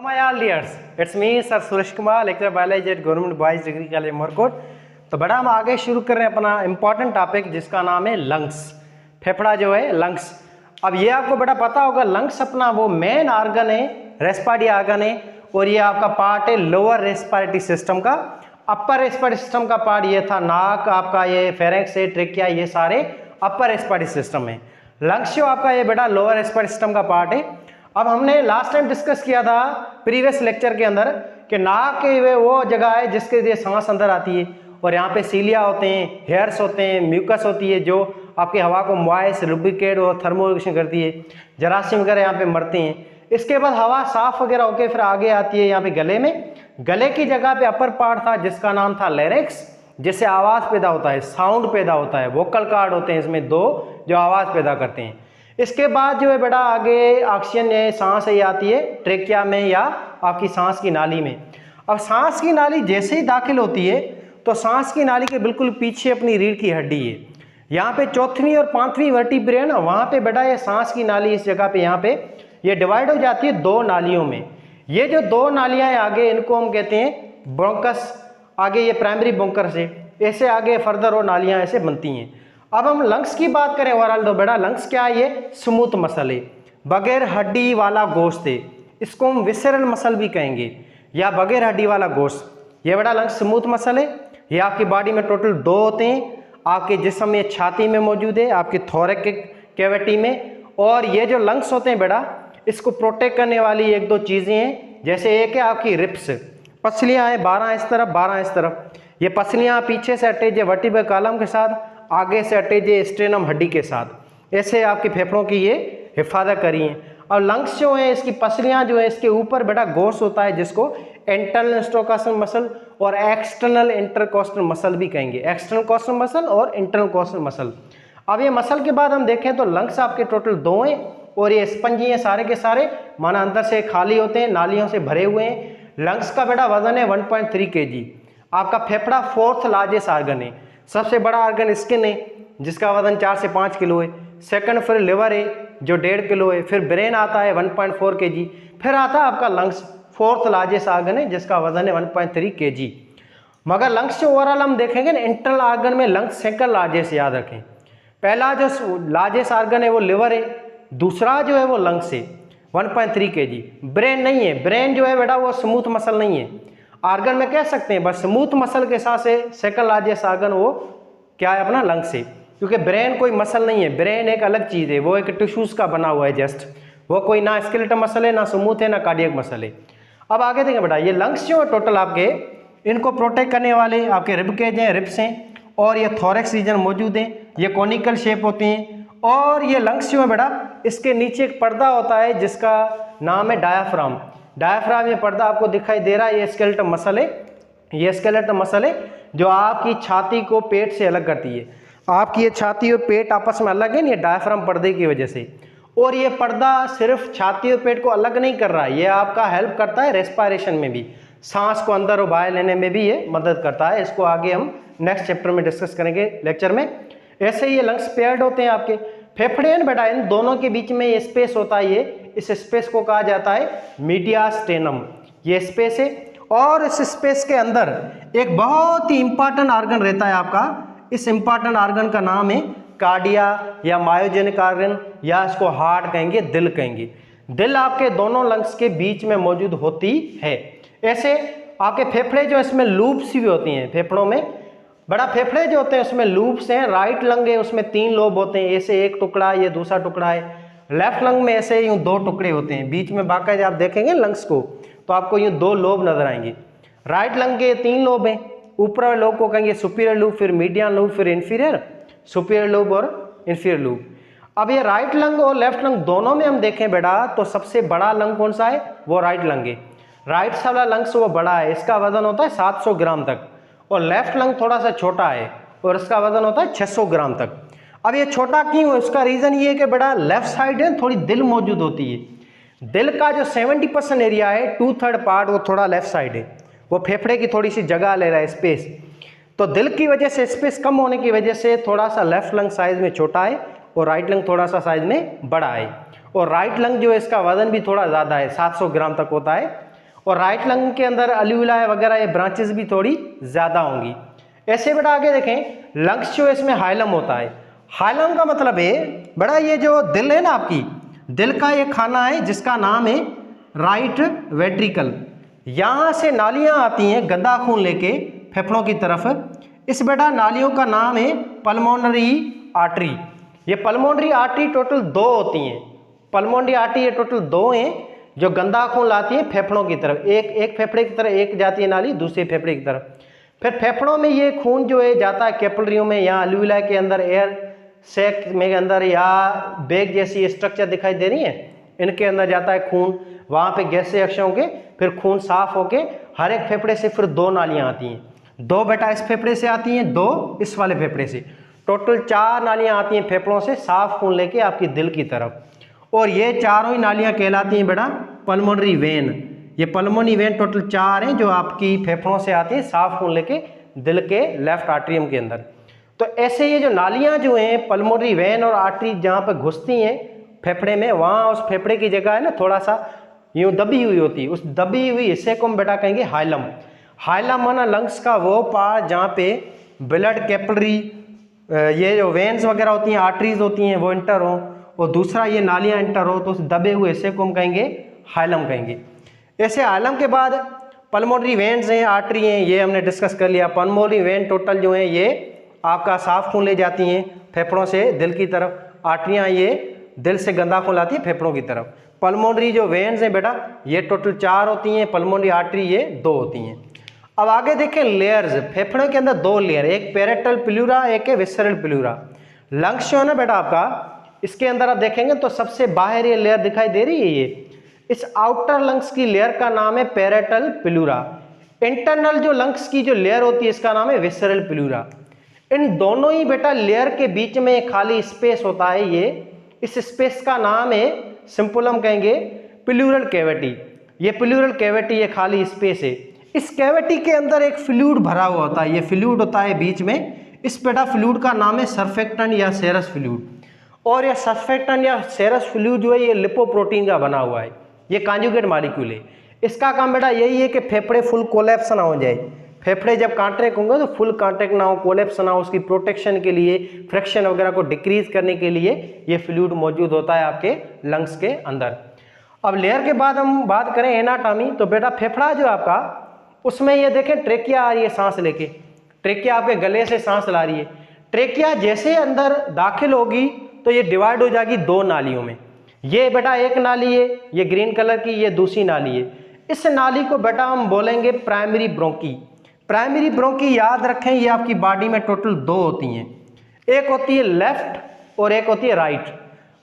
My all dears, it's me sir Suresh Kumar, lecture biology at government boys degree college Morkot. तो बड़ा हम आगे शुरू कर रहे हैं अपना इम्पॉर्टेंट टॉपिक जिसका नाम है लंग्स। फेफड़ा जो है लंग्स। अब ये आपको बड़ा पता होगा, लंग्स अपना वो मेन ऑर्गन है, रेस्पिरेटरी ऑर्गन है, और ये आपका पार्ट है लोअर रेस्पिरेटरी सिस्टम का। अपर रेस्पिरेटरी सिस्टम का पार्ट ये था नाक, आपका ये फेरेंक्स है, ट्रेकिया, ये सारे अपर रेस्पिरेटरी सिस्टम है। लंग्स जो आपका ये बेटा लोअर रेस्पिरेटरी सिस्टम का पार्ट है। अब हमने लास्ट टाइम डिस्कस किया था प्रीवियस लेक्चर के अंदर कि नाक के वो जगह है जिसके लिए सांस अंदर आती है, और यहाँ पे सीलिया होते हैं, हेयर्स होते हैं, म्यूकस होती है जो आपकी हवा को मॉइस्ट, लुब्रिकेट और थर्मोरेगुलेशन करती है। जरासीम वगैरह यहाँ पे मरते हैं। इसके बाद हवा साफ वगैरह होकर फिर आगे आती है यहाँ पे गले में। गले की जगह पे अपर पार्ट था जिसका नाम था लैरिंक्स, जिससे आवाज़ पैदा होता है, साउंड पैदा होता है। वोकल कार्ड होते हैं इसमें दो जो आवाज़ पैदा करते हैं। इसके बाद जो है बेटा आगे ऑक्सीजन है, सांस है, आती है ट्रेकिया में या आपकी सांस की नाली में। अब सांस की नाली जैसे ही दाखिल होती है तो सांस की नाली के बिल्कुल पीछे अपनी रीढ़ की हड्डी है, यहाँ पे चौथी और पांचवी वर्टिब्रे है ना, वहाँ पे बेटा ये सांस की नाली इस जगह पे यहाँ पे ये डिवाइड हो जाती है दो नालियों में। ये जो दो नालियाँ हैं आगे, इनको हम कहते हैं ब्रोंकस। आगे ये प्राइमरी ब्रोंकस है, ऐसे आगे फर्दर और नालियाँ ऐसे बनती हैं। अब हम लंग्स की बात करें ओवरऑल तो बेटा लंग्स क्या है, ये स्मूथ मसल है, बगैर हड्डी वाला गोश्त है। इसको हम विसरल मसल भी कहेंगे या बगैर हड्डी वाला गोश्त। ये बेटा लंग्स स्मूथ मसल है। ये आपकी बॉडी में टोटल दो होते हैं। आपके जिस्म में छाती में मौजूद है, आपके थोरैकिक कैविटी में। और ये जो लंग्स होते हैं बेटा, इसको प्रोटेक्ट करने वाली एक दो चीज़ें हैं। जैसे एक है आपकी रिप्स, पसलियाँ हैं 12 इस तरफ 12 इस तरफ। ये पसलियाँ पीछे से अटैच है वर्टिब्रल कॉलम के साथ, आगे से अटैच है स्टेनम हड्डी के साथ। ऐसे आपके फेफड़ों की ये हिफाजत करी है। और लंग्स जो है, इसकी पसलियाँ जो है, इसके ऊपर बेटा गोश्त होता है जिसको इंटरनल इंटरकॉस्टल मसल और एक्सटर्नल इंटरकॉस्टल मसल भी कहेंगे। एक्सटर्नल कॉस्टल मसल और इंटरनल कॉस्टल मसल। अब ये मसल के बाद हम देखें तो लंग्स आपके टोटल दो हैं, और ये स्पंजी हैं सारे के सारे, माना अंदर से खाली होते हैं, नालियों से भरे हुए हैं। लंग्स का बेटा वजन है 1.3 kg। आपका फेफड़ा 4th लार्जेस्ट आर्गन है। सबसे बड़ा आर्गन स्किन है जिसका वजन 4 से 5 किलो है। सेकंड फिर लिवर है जो 1.5 किलो है। फिर ब्रेन आता है 1.4 kg। फिर आता है आपका लंग्स, 4th लार्जेस्ट आर्गन है जिसका वजन है 1.3 kg। मगर लंग्स जो ओवरऑल हम देखेंगे ना, इंटरनल आर्गन में लंग्स सेकंड लार्जेस्ट, याद रखें। पहला जो लार्जेस्ट आर्गन है वो लिवर है, दूसरा जो है वो लंग्स है 1.3 kg। ब्रेन नहीं है, ब्रेन जो है बेटा वो स्मूथ मसल नहीं है। आर्गन में कह सकते हैं बस स्मूथ मसल के साथ से सेकंड लार्जेस्ट आर्गन वो क्या है अपना लंग्स है, क्योंकि ब्रेन कोई मसल नहीं है। ब्रेन एक अलग चीज़ है, वो एक टिश्यूज का बना हुआ है जस्ट। वो कोई ना स्केलेटल मसल है, ना स्मूथ है, ना कार्डियक मसल है। अब आगे देखें बेटा, ये लंग्स जो है टोटल आपके, इनको प्रोटेक्ट करने वाले आपके रिब केज हैं, रिब्स हैं, और ये थोरैक्स रीजन मौजूद हैं। ये कॉनिकल शेप होते हैं। और ये लंग्स जो है बेटा, इसके नीचे एक पर्दा होता है जिसका नाम है डायाफ्राम। डायाफ्राम ये पर्दा आपको दिखाई दे रहा है, ये स्केलेटल मसल है। ये स्केलेटल मसल है जो आपकी छाती को पेट से अलग करती है। आपकी ये छाती और पेट आपस में अलग है, ये डायाफ्राम पर्दे की वजह से। और ये पर्दा सिर्फ छाती और पेट को अलग नहीं कर रहा है, ये आपका हेल्प करता है रेस्पिरेशन में भी, सांस को अंदर और बाहर लेने में भी ये मदद करता है। इसको आगे हम नेक्स्ट चैप्टर में डिस्कस करेंगे लेक्चर में। ऐसे ही ये लंग्स पेयर्ड होते हैं आपके। फेफड़े हैं बेटा, इन दोनों के बीच में ये स्पेस होता है, ये इस स्पेस को कहा जाता है मीडियास्टेनम। ये स्पेस है, और इस स्पेस के अंदर एक बहुत ही इंपॉर्टेंट आर्गन रहता है आपका। इस इंपॉर्टेंट आर्गन का नाम है कार्डिया या मायोजेनिक आर्गन, या इसको हार्ट कहेंगे, दिल कहेंगे। दिल आपके दोनों लंग्स के बीच में मौजूद होती है। ऐसे आपके फेफड़े जो इसमें लूप्स भी होती हैं फेफड़ों में। बड़ा फेफड़े जो होते हैं उसमें लूप्स हैं। राइट लंग है, उसमें 3 लोब होते हैं, ऐसे एक टुकड़ा, ये दूसरा टुकड़ा है। लेफ्ट लंग में ऐसे यूँ 2 टुकड़े होते हैं। बीच में बाकायदा आप देखेंगे लंग्स को तो आपको यूँ 2 लोब नजर आएंगे। राइट लंग के 3 लोब हैं। ऊपर वाले लोब को कहेंगे सुपीरियर लूब, फिर मीडियन लूब, फिर इन्फीरियर, सुपीरियर लूब और इन्फीरियर लूब। अब ये राइट लंग और लेफ्ट लंग दोनों में हम देखें बेटा तो सबसे बड़ा लंग कौन सा है, वो राइट लंग है। राइट वाला लंग्स वो बड़ा है, इसका वजन होता है 700 ग्राम तक। और लेफ्ट लंग थोड़ा सा छोटा है और इसका वजन होता है 600 ग्राम तक। अब ये छोटा क्यों है, उसका रीजन ये है कि बेटा लेफ्ट साइड है थोड़ी दिल मौजूद होती है। दिल का जो 70% एरिया है, 2/3 पार्ट वो थोड़ा लेफ्ट साइड है। वो फेफड़े की थोड़ी सी जगह ले रहा है, स्पेस। तो दिल की वजह से स्पेस कम होने की वजह से थोड़ा सा लेफ्ट लंग साइज में छोटा है और राइट लंग थोड़ा सा साइज में बड़ा है। और राइट लंग जो है इसका वजन भी थोड़ा ज़्यादा है, 700 ग्राम तक होता है। और राइट लंग के अंदर अल्यूलाई वगैरह ये ब्रांचेस भी थोड़ी ज़्यादा होंगी। ऐसे बेटा आगे देखें, लंग्स जो इसमें हाइलम होता है। हाइलम का मतलब है बेटा ये जो दिल है ना आपकी, दिल का ये खाना है जिसका नाम है राइट वेंट्रिकल। यहाँ से नालियाँ आती हैं गंदा खून लेके फेफड़ों की तरफ। इस बेटा नालियों का नाम है पल्मोनरी आर्टरी। ये पल्मोनरी आर्टरी टोटल 2 होती हैं। पल्मोनरी आर्टरी ये टोटल 2 हैं जो गंदा खून लाती है फेफड़ों की तरफ। एक फेफड़े की तरफ एक जाती है नाली, दूसरे फेफड़े की तरफ। फिर फेफड़ों में ये खून जो है जाता है कैपिलरियों में, या अल्यूलाई के अंदर एयर सैक में अंदर, या बैग जैसी स्ट्रक्चर दिखाई दे रही है, इनके अंदर जाता है खून। वहाँ पे गैस से रिएक्शन होके फिर खून साफ होके हर एक फेफड़े से फिर 2 नालियाँ आती हैं। 2 बेटा इस फेफड़े से आती हैं, 2 इस वाले फेफड़े से। टोटल 4 नालियाँ आती हैं फेफड़ों से साफ खून लेके आपकी दिल की तरफ। और ये चारों ही नालियाँ कहलाती हैं बेटा पल्मोनरी वेन। ये पल्मोनरी वेन टोटल 4 हैं जो आपकी फेफड़ों से आती हैं साफ खून लेके दिल के लेफ्ट आर्टरियम के अंदर। तो ऐसे ये जो नालियाँ जो हैं पल्मोनरी वेन और आर्टरी जहाँ पर घुसती हैं फेफड़े में, वहाँ उस फेफड़े की जगह है ना थोड़ा सा यूँ दबी हुई होती है। उस दबी हुई हिस्से को हम बेटा कहेंगे हाइलम। हाइलम माना लंग्स का वो पार्ट जहाँ पे ब्लड कैपिलरी ये जो वेन्स वगैरह होती हैं, आर्टरीज होती हैं, वो इंटर हो, और दूसरा ये नालियाँ इंटर हो, तो उस दबे हुए हिस्से को हम कहेंगे हाइलम कहेंगे। ऐसे हाइलम के बाद पल्मोनरी वेन्स हैं, आर्टरी हैं, ये हमने डिस्कस कर लिया। पल्मोनरी वेन टोटल जो है ये आपका साफ खून ले जाती हैं फेफड़ों से दिल की तरफ। आर्टरियाँ ये दिल से गंदा खून लाती है फेफड़ों की तरफ। पल्मोनरी जो वेन्स हैं बेटा ये टोटल 4 होती हैं, पल्मोनरी आर्टरी ये 2 होती हैं। अब आगे देखें लेयर्स। फेफड़ों के अंदर 2 लेयर, एक पेरेटल प्लूरा, एक है विसरल प्लूरा। लंग्स जो है ना बेटा आपका, इसके अंदर आप देखेंगे तो सबसे बाहर ये लेयर दिखाई दे रही है। ये इस आउटर लंग्स की लेयर का नाम है पेरेटल प्लूरा। इंटरनल जो लंग्स की जो लेयर होती है इसका नाम है विसरल प्लूरा। इन दोनों ही बेटा लेयर के बीच में खाली स्पेस होता है, ये इस स्पेस का नाम है सिंपल हम कहेंगे प्लूरल कैविटी। ये प्लूरल कैविटी ये खाली स्पेस है। इस कैविटी के अंदर एक फ्लूइड भरा हुआ होता है, ये फ्लूइड होता है बीच में। इस बेटा फ्लूइड का नाम है सर्फेक्टेंट या सेरस फ्लूइड। और यह सर्फेक्टेंट या सेरस फ्लूइड जो है ये लिपोप्रोटीन का बना हुआ है, ये कॉन्जुगेट मॉलिक्यूल है। इसका काम बेटा यही है कि फेफड़े फुल कोलैप्स ना हो जाए। फेफड़े जब कॉन्ट्रैक्ट होंगे तो फुल कॉन्ट्रैक्ट ना हो, कोलैप्स ना हो, उसकी प्रोटेक्शन के लिए, फ्रैक्शन वगैरह को डिक्रीज करने के लिए ये फ्लूइड मौजूद होता है आपके लंग्स के अंदर। अब लेयर के बाद हम बात करें एनाटॉमी, तो बेटा फेफड़ा जो आपका उसमें ये देखें ट्रेकिया आ रही है सांस लेके। ट्रेकिया आपके गले से सांस ला रही है। ट्रेकिया जैसे अंदर दाखिल होगी तो ये डिवाइड हो जाएगी 2 नालियों में। ये बेटा एक नाली है, ये ग्रीन कलर की, ये दूसरी नाली है। इस नाली को बेटा हम बोलेंगे प्राइमरी ब्रोंकी। प्राइमरी ब्रोंकी याद रखें ये आपकी बॉडी में टोटल 2 होती हैं, एक होती है लेफ्ट और एक होती है राइट।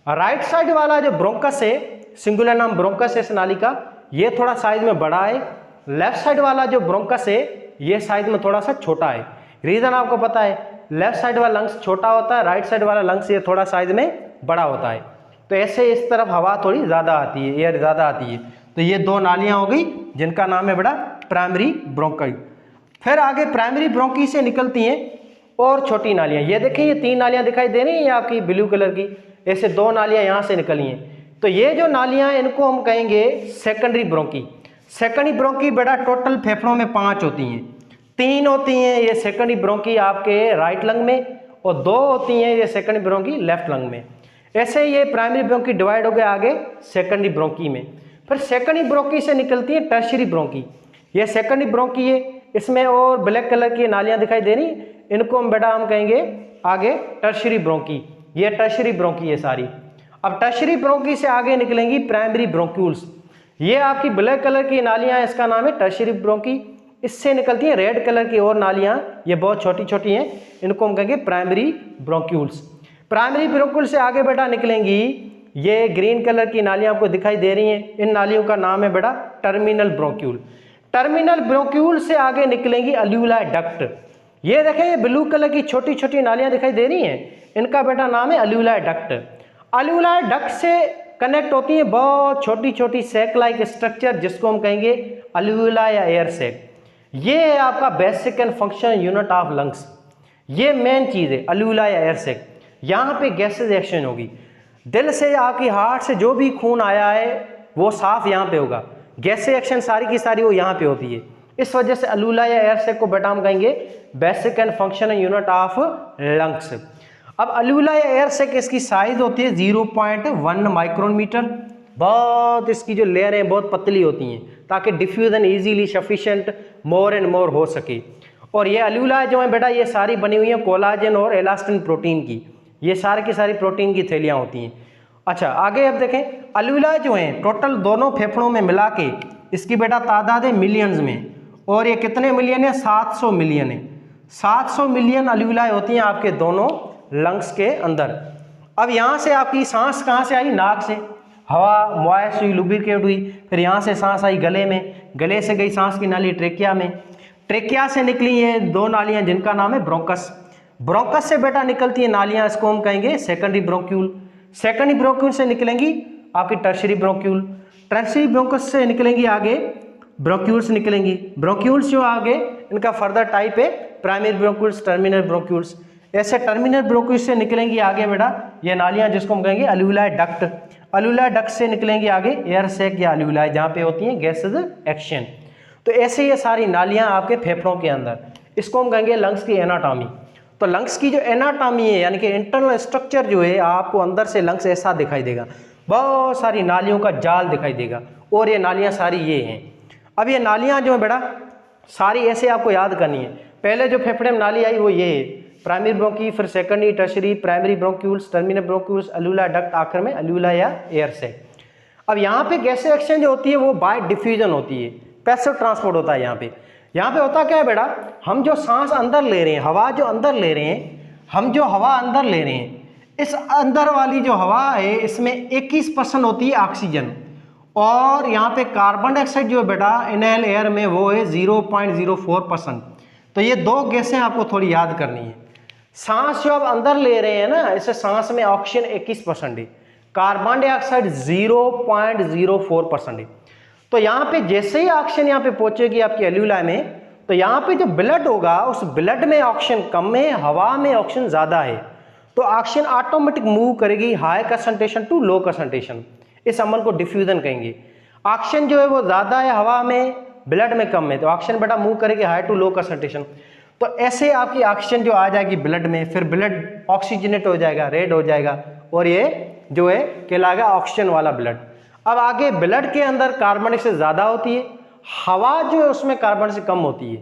राइट साइड वाला जो ब्रोंकस है, सिंगुलर नाम ब्रोंकस है इस नाली का, ये थोड़ा साइज में बड़ा है। लेफ्ट साइड वाला जो ब्रोंकस है ये साइज में थोड़ा सा छोटा है। रीजन आपको पता है, लेफ्ट साइड वाला लंग्स छोटा होता है, राइट साइड वाला लंग्स ये थोड़ा साइज में बड़ा होता है। तो ऐसे इस तरफ हवा थोड़ी ज़्यादा आती है, एयर ज़्यादा आती है। तो ये 2 नालियाँ हो गई जिनका नाम है बेटा प्राइमरी ब्रोंकी। फिर आगे प्राइमरी ब्रोंकी से निकलती हैं और छोटी नालियाँ। ये देखें ये 3 नालियाँ दिखाई दे रही हैं, ये आपकी ब्लू कलर की, ऐसे 2 नालियाँ यहाँ से निकली हैं। तो ये जो नालियाँ इनको हम कहेंगे सेकेंडरी ब्रोंकी। सेकेंडरी ब्रोंकी बेटा टोटल फेफड़ों में 5 होती हैं। 3 होती हैं ये सेकेंडरी ब्रोंकी आपके राइट लंग में, और 2 होती हैं ये सेकेंडरी ब्रोंकी लेफ्ट लंग में। ऐसे ये प्राइमरी ब्रोंकी डिवाइड हो गए आगे सेकेंडरी ब्रोंकी में। फिर सेकेंडरी ब्रोंकी से निकलती है टर्शियरी ब्रोंकी। ये सेकेंडरी ब्रोंकी है, इसमें और ब्लैक कलर की नालियाँ दिखाई दे रही, इनको हम बेटा हम कहेंगे आगे टर्शियरी ब्रोंकी। ये टर्शियरी ब्रोंकी है सारी। अब टर्शियरी ब्रोंकी से आगे निकलेंगी प्राइमरी ब्रोंक्यूल्स। ये आपकी ब्लैक कलर की नालियाँ, इसका नाम है टर्शियरी ब्रोंकी। इससे निकलती हैं रेड कलर की और नालियाँ, ये बहुत छोटी छोटी हैं, इनको हम कहेंगे प्राइमरी ब्रोंक्यूल्स। प्राइमरी ब्रोंक्यूल से आगे बेटा निकलेंगी ये ग्रीन कलर की नालियाँ आपको दिखाई दे रही हैं, इन नालियों का नाम है बेटा टर्मिनल ब्रोंक्यूल। टर्मिनल ब्रोंक्यूल से आगे निकलेंगी अल्यूलाई डक्ट। ये देखें ये ब्लू कलर की छोटी छोटी नालियाँ दिखाई दे रही हैं, इनका बेटा नाम है अल्यूलाई डक्ट। अल्यूलाई डक्ट से कनेक्ट होती है बहुत छोटी छोटी सैक लाइक स्ट्रक्चर, जिसको हम कहेंगे अल्यूलाई या एयर सैक। ये है आपका basic and function unit of lungs. ये मेन चीज़ है अल्यूलाई या एयर सैक। यहाँ पे गैसेज एक्सचेंज होगी, दिल से आपकी हार्ट से जो भी खून आया है वो साफ यहाँ पे होगा। गैसीय एक्शन सारी की सारी वो यहाँ पे होती है। इस वजह से अलूला या एयर सैक को बेटा हम कहेंगे basic and functional unit of lungs. अब अलूला या एयर सैक इसकी साइज होती है 0.1 माइक्रोन मीटर। बहुत इसकी जो लेयर है बहुत पतली होती हैं ताकि diffusion easily sufficient more and more हो सके। और ये अलूला जो है बेटा ये सारी बनी हुई है कोलाजन और एलास्टिन प्रोटीन की, ये सारी की सारी प्रोटीन की थैलियाँ होती हैं। अच्छा आगे अब देखें, अलूला जो है टोटल दोनों फेफड़ों में मिला के इसकी बेटा तादाद है मिलियंस में, और ये कितने मिलियन है? 700 मिलियन है। 700 मिलियन अलूलाएं होती हैं आपके दोनों लंग्स के अंदर। अब यहाँ से आपकी सांस कहाँ से आई? नाक से हवा मॉइस्ट हुई, लुब्रिकेट हुई, फिर यहाँ से सांस आई गले में, गले से गई सांस की नाली ट्रेकिया में, ट्रेकिया से निकली ये दो नालियाँ जिनका नाम है ब्रोंकस। ब्रोंकस से बेटा निकलती है नालियाँ, इसको हम कहेंगे सेकेंडरी ब्रोंक्यूल। सेकेंडरी ब्रोंक्यूल से निकलेंगी आपकी टर्शरी ब्रोंक्यूल। टर्शरी ब्रोंकस से निकलेंगी आगे ब्रोंक्यूल्स निकलेंगी। ब्रोंक्यूल्स जो आगे इनका फर्दर टाइप है प्राइमरी ब्रोंक्यूल्स, टर्मिनल ब्रोंक्यूल्स। ऐसे टर्मिनल ब्रोंक्यूल्स से निकलेंगी आगे बेटा ये नालियाँ जिसको हम कहेंगे अलूलाए डक्ट। अलूलाए डक्ट से निकलेंगी आगे एयर सैक या अलूलाए जहाँ पे होती हैं गैसेज एक्शन। तो ऐसे ये सारी नालियाँ आपके फेफड़ों के अंदर, इसको हम कहेंगे लंग्स की एनाटॉमी। तो लंग्स की जो एनाटॉमी है यानी कि इंटरनल स्ट्रक्चर जो है आपको अंदर से लंग्स ऐसा दिखाई देगा, बहुत सारी नालियों का जाल दिखाई देगा, और ये नालियाँ सारी ये हैं। अब ये नालियाँ जो है बेटा सारी ऐसे आपको याद करनी है। पहले जो फेफड़े में नाली आई वो ये है, प्राइमरी ब्रोंकी, फिर secondary, tertiary, primary bronchioles, terminal bronchioles, alveolar duct, आखिर में अलूला या एयर सैक। अब यहाँ पे गैसीय एक्सचेंज होती है वो बाय डिफ्यूजन होती है, पैसिव ट्रांसपोर्ट होता है। यहाँ पे होता क्या है बेटा, हम जो सांस अंदर ले रहे हैं, हवा जो अंदर ले रहे हैं, हम जो हवा अंदर ले रहे हैं, इस अंदर वाली जो हवा है इसमें 21% होती है ऑक्सीजन, और यहाँ पे कार्बन डाइऑक्साइड जो है बेटा इनहेल एयर में वो है 0.04%। तो ये दो गैसें आपको थोड़ी याद करनी है। सांस जो आप अंदर ले रहे हैं ना, इसे सांस में ऑक्सीजन 21% है, कार्बन डाइऑक्साइड 0.04% है। तो यहाँ पे जैसे ही ऑक्सीजन यहाँ पे पहुंचेगी आपकी एल्यूला में, तो यहाँ पे जो ब्लड होगा उस ब्लड में ऑक्सीजन कम है, हवा में ऑक्सीजन ज्यादा है, तो ऑक्सीजन ऑटोमेटिक मूव करेगी high concentration to low concentration. इस अमल को डिफ्यूजन कहेंगे। ऑक्सीजन जो है वो ज्यादा है हवा में, ब्लड में कम है, तो ऑक्सीजन बेटा मूव करेगी हाई टू लो कंसंट्रेशन। तो ऐसे आपकी ऑक्सीजन जो आ जाएगी ब्लड में, फिर ब्लड ऑक्सीजनेट हो जाएगा, रेड हो जाएगा, और ये जो है कहलाएगा ऑक्सीजन वाला ब्लड। अब आगे ब्लड के अंदर कार्बन से ज्यादा होती है, हवा जो है उसमें कार्बन से कम होती है।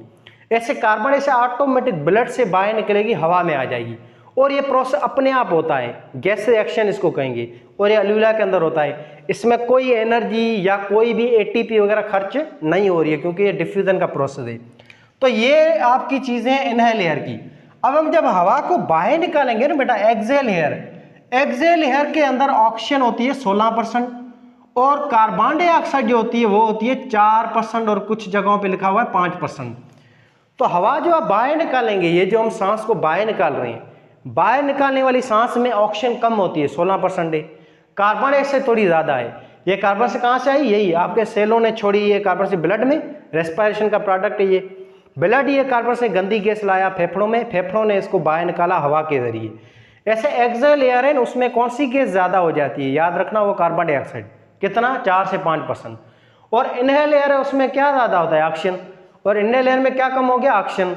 ऐसे कार्बन से ऑटोमेटिक ब्लड से बाहर निकलेगी, हवा में आ जाएगी, और ये प्रोसेस अपने आप होता है, गैस रिएक्शन इसको कहेंगे, और ये अलूला के अंदर होता है। इसमें कोई एनर्जी या कोई भी एटीपी वगैरह खर्च नहीं हो रही है क्योंकि ये डिफ्यूजन का प्रोसेस है। तो ये आपकी चीजें इनहेल एयर की। अब हम जब हवा को बाहर निकालेंगे ना बेटा एक्सहेल एयर, एक्सहेल एयर के अंदर ऑक्सीजन होती है 16%, और कार्बन डाइऑक्साइड जो होती है वो होती है 4%, और कुछ जगहों पे लिखा हुआ है 5%। तो हवा जो आप बाहर निकालेंगे, ये जो हम सांस को बाहर निकाल रहे हैं, बाहर निकालने वाली सांस में ऑक्सीजन कम होती है 16% है, कार्बन डाइऑक्साइड थोड़ी ज्यादा है। ये कार्बन से कहाँ से आई? यही आपके सेलों ने छोड़ी, ये कार्बन से ब्लड में, रेस्पिरेशन का प्रोडक्ट है ये ब्लड। ये कार्बन से गंदी गैस लाया फेफड़ों में, फेफड़ों ने इसको बाहर निकाला हवा के जरिए। ऐसे एक्सहेल एयर है, उसमें कौन सी गैस ज्यादा हो जाती है? याद रखना, वो कार्बन डाइऑक्साइड। कितना? 4 से 5%। और इनहेल एयर है, उसमें क्या ज्यादा होता है? ऑक्सीजन। और इनहेल एयर में क्या कम हो गया? ऑक्सीजन।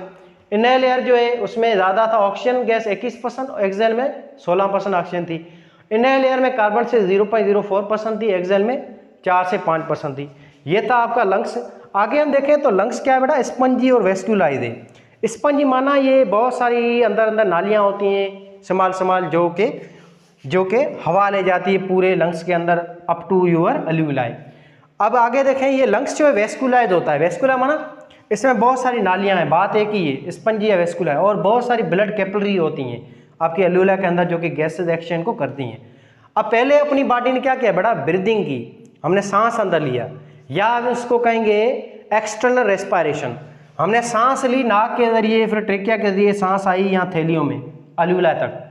इनहेल एयर जो है उसमें ज्यादा था ऑक्सीजन गैस 21%, और एक्सहेल में 16% ऑक्सीजन थी। इनहेल एयर में कार्बन से 0.04% थी, एक्सहेल में 4 से 5% थी। ये था आपका लंग्स। आगे हम देखें तो लंग्स क्या है बेटा? स्पंजी और वेस्कुलाइज है। स्पंजी माना ये बहुत सारी अंदर अंदर नालियां होती हैं समाल समाल, जो के हवा ले जाती है पूरे लंग्स के अंदर अप टू यूर अलूलाई। अब आगे देखें, ये लंग्स जो है वेस्कुलाइज होता है। वेस्कुला माना इसमें बहुत सारी नालियां हैं, बात एक ही है, स्पंजी या वेस्कुला, और बहुत सारी ब्लड कैपिलरी होती हैं आपकी अलूला के अंदर जो कि गैसेज एक्सचेंज को करती हैं। अब पहले अपनी बॉडी ने क्या किया बेटा? ब्रीदिंग की, हमने सांस अंदर लिया, या हम इसको कहेंगे एक्सटर्नल रेस्पिरेशन। हमने सांस ली नाक के जरिए, फिर ट्रेकिया के जरिए सांस आई यहाँ थैलियों में अलूला तक।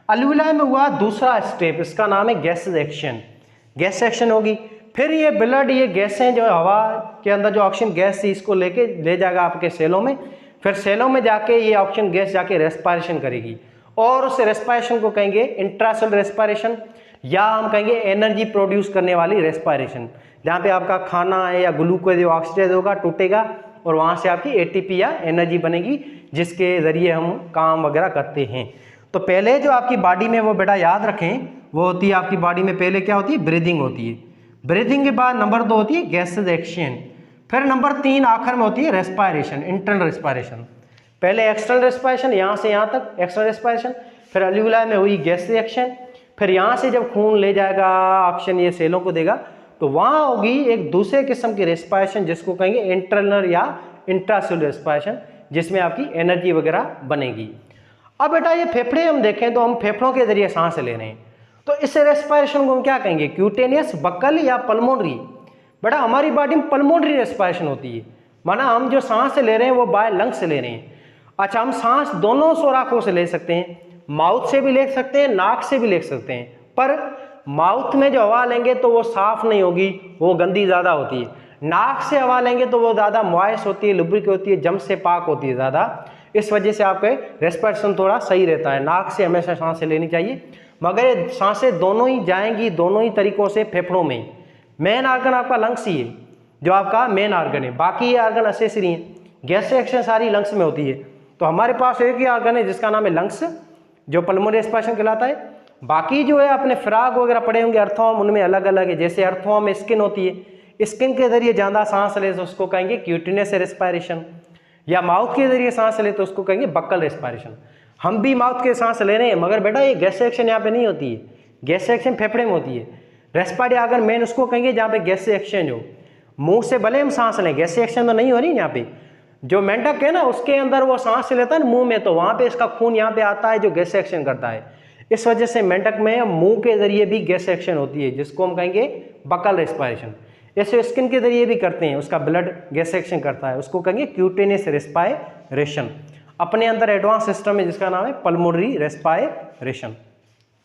अलूला में हुआ दूसरा स्टेप, इसका नाम है गैसेज एक्शन। गैस एक्शन होगी, फिर ये ब्लड, ये गैसें जो हवा के अंदर जो ऑक्सीजन गैस थी इसको लेके ले जाएगा आपके सेलों में, फिर सेलों में जाके ये ऑक्सीजन गैस जाके रेस्पिरेशन करेगी, और उस रेस्पिरेशन को कहेंगे इंट्रासेलुलर रेस्पिरेशन, या हम कहेंगे एनर्जी प्रोड्यूस करने वाली रेस्पिरेशन। जहाँ पे आपका खाना है या ग्लूकोज ऑक्सीडाइज होगा, टूटेगा और वहाँ से आपकी एटीपी या एनर्जी बनेगी, जिसके ज़रिए हम काम वगैरह करते हैं। तो पहले जो आपकी बॉडी में वो बेटा याद रखें, वो होती है आपकी बॉडी में पहले क्या होती है, ब्रीदिंग होती है। ब्रीदिंग के बाद नंबर 2 होती है गैसेज एक्सचेंज। फिर नंबर 3 आखिर में होती है रेस्पायरेशन, इंटरनल रेस्पायरेशन। पहले एक्सटर्नल रेस्पायरेशन, यहाँ से यहाँ तक एक्सटर्नल रेस्पायरेशन, फिर अलवियोलाई में हुई गैसेज एक्सचेंज, फिर यहाँ से जब खून ले जाएगा ऑक्सीजन ये सेलों को देगा तो वहाँ होगी एक दूसरे किस्म की रेस्पायरेशन जिसको कहेंगे इंटरनल या इंट्रासेलुलर रेस्पायरेशन, जिसमें आपकी एनर्जी वगैरह बनेगी। अब बेटा ये फेफड़े हम देखें तो हम फेफड़ों के जरिए सांस ले रहे हैं, तो इस रेस्पायरेशन को हम क्या कहेंगे, क्यूटेनियस, बक्कल या पल्मोनरी। बेटा हमारी बॉडी में पल्मोनरी रेस्पायरेशन होती है, माना हम जो सांस ले रहे हैं वो बाय लंग्स से ले रहे हैं। अच्छा, हम सांस दोनों सुराखों से ले सकते हैं, माउथ से भी ले सकते हैं, नाक से भी ले सकते हैं, पर माउथ में जो हवा लेंगे तो वो साफ नहीं होगी, वो गंदी ज़्यादा होती है। नाक से हवा लेंगे तो वो ज़्यादा मॉइस्ट होती है, लुब्रिक होती है, जम से पाक होती है ज़्यादा। इस वजह से आपके रेस्पिरेशन थोड़ा सही रहता है। नाक से हमेशा सांसें लेनी चाहिए, मगर ये सांसें दोनों ही जाएंगी दोनों ही तरीक़ों से फेफड़ों में। मेन आर्गन आपका लंग्स ही है, जो आपका मेन आर्गन है, बाकी ये आर्गन असेसरी हैं। गैस एक्शन सारी लंग्स में होती है। तो हमारे पास एक ही आर्गन है जिसका नाम है लंग्स, जो पल्मोनरी रेस्पिरेशन कहलाता है। बाकी जो है अपने फ्राग वगैरह पड़े होंगे अर्थोम, उनमें अलग अलग है। जैसे अर्थोम में स्किन होती है, स्किन के जरिए ज़्यादा सांस ले तो उसको कहेंगे क्यूटिनस रेस्पिरेशन, या माउथ के जरिए सांस ले तो उसको कहेंगे बक्कल रेस्पिरेशन। हम भी माउथ के सांस ले रहे हैं, मगर बेटा ये गैस एक्शन यहाँ पे नहीं होती है, गैस एक्शन फेफड़े में होती है। रेस्पिरेटरी आर्गन मेन उसको कहेंगे जहाँ पे गैस एक्सचेंज हो। मुंह से भले हम सांस लें, गैस एक्शन तो नहीं हो रही यहाँ पे। जो मेंढक है ना उसके अंदर वो सांस लेता है ना मुंह में, तो वहाँ पे इसका खून यहाँ पे आता है जो गैस एक्शन करता है। इस वजह से मेंढक में मुंह के जरिए भी गैस एक्शन होती है, जिसको हम कहेंगे बक्कल रेस्पिरेशन। ऐसे स्किन के जरिए भी करते हैं, उसका ब्लड गैस एक्शन करता है, उसको कहेंगे क्यूटेनियस रेस्पिरेशन। अपने अंदर एडवांस सिस्टम है जिसका नाम है पल्मोनरी रेस्पिरेशन।